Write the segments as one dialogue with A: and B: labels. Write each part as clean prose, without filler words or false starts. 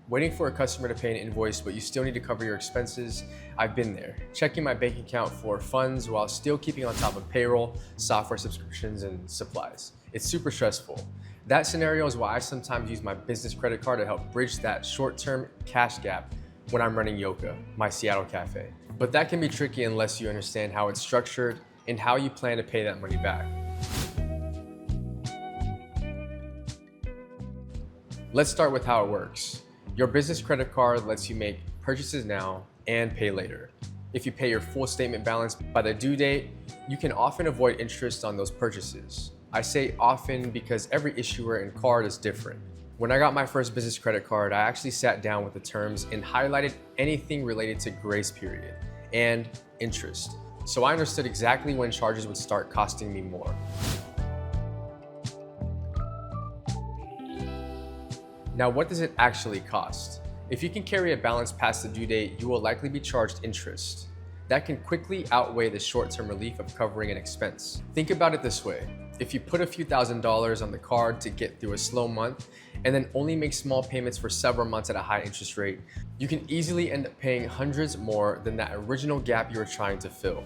A: Waiting for a customer to pay an invoice, but you still need to cover your expenses? I've been there. Checking my bank account for funds while still keeping on top of payroll, software subscriptions, and supplies. It's super stressful. That scenario is why I sometimes use my business credit card to help bridge that short-term cash gap when I'm running Yoka, my Seattle cafe. But that can be tricky unless you understand how it's structured and how you plan to pay that money back. Let's start with how it works. Your business credit card lets you make purchases now and pay later. If you pay your full statement balance by the due date, you can often avoid interest on those purchases. I say often because every issuer and card is different. When I got my first business credit card, I actually sat down with the terms and highlighted anything related to grace period and interest. So I understood exactly when charges would start costing me more. Now, what does it actually cost? If you can carry a balance past the due date, you will likely be charged interest. That can quickly outweigh the short-term relief of covering an expense. Think about it this way. If you put a few $1,000s on the card to get through a slow month and then only make small payments for several months at a high interest rate, you can easily end up paying hundreds more than that original gap you were trying to fill.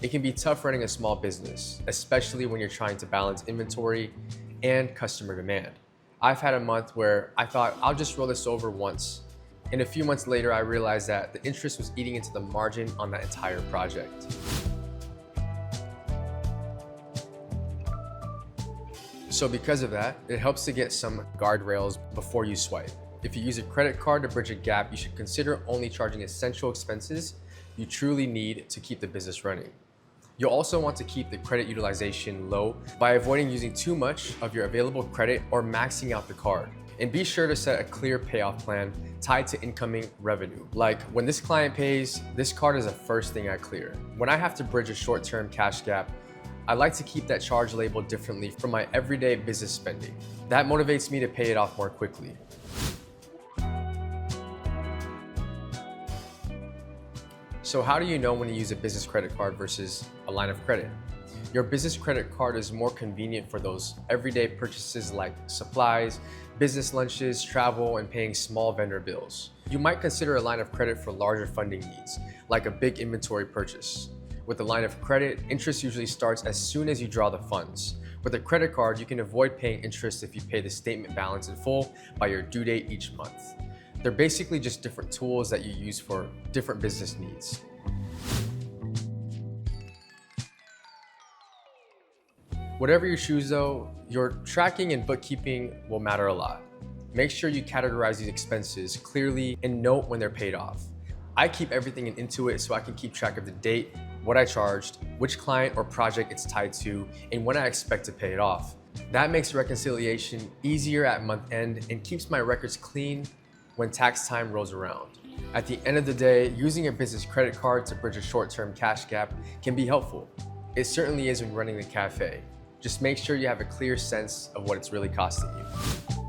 A: It can be tough running a small business, especially when you're trying to balance inventory and customer demand. I've had a month where I thought I'll just roll this over once. And a few months later, I realized that the interest was eating into the margin on that entire project. So because of that, it helps to get some guardrails before you swipe. If you use a credit card to bridge a gap, you should consider only charging essential expenses you truly need to keep the business running. You'll also want to keep the credit utilization low by avoiding using too much of your available credit or maxing out the card. And be sure to set a clear payoff plan tied to incoming revenue. Like, when this client pays, this card is the first thing I clear. When I have to bridge a short-term cash gap, I like to keep that charge labeled differently from my everyday business spending. That motivates me to pay it off more quickly. So how do you know when to use a business credit card versus a line of credit? Your business credit card is more convenient for those everyday purchases like supplies, business lunches, travel, and paying small vendor bills. You might consider a line of credit for larger funding needs, like a big inventory purchase. With a line of credit, interest usually starts as soon as you draw the funds. With a credit card, you can avoid paying interest if you pay the statement balance in full by your due date each month. They're basically just different tools that you use for different business needs. Whatever you choose though, your tracking and bookkeeping will matter a lot. Make sure you categorize these expenses clearly and note when they're paid off. I keep everything in Intuit so I can keep track of the date, what I charged, which client or project it's tied to, and when I expect to pay it off. That makes reconciliation easier at month end and keeps my records clean when tax time rolls around. At the end of the day, using a business credit card to bridge a short-term cash gap can be helpful. It certainly is when running the cafe. Just make sure you have a clear sense of what it's really costing you.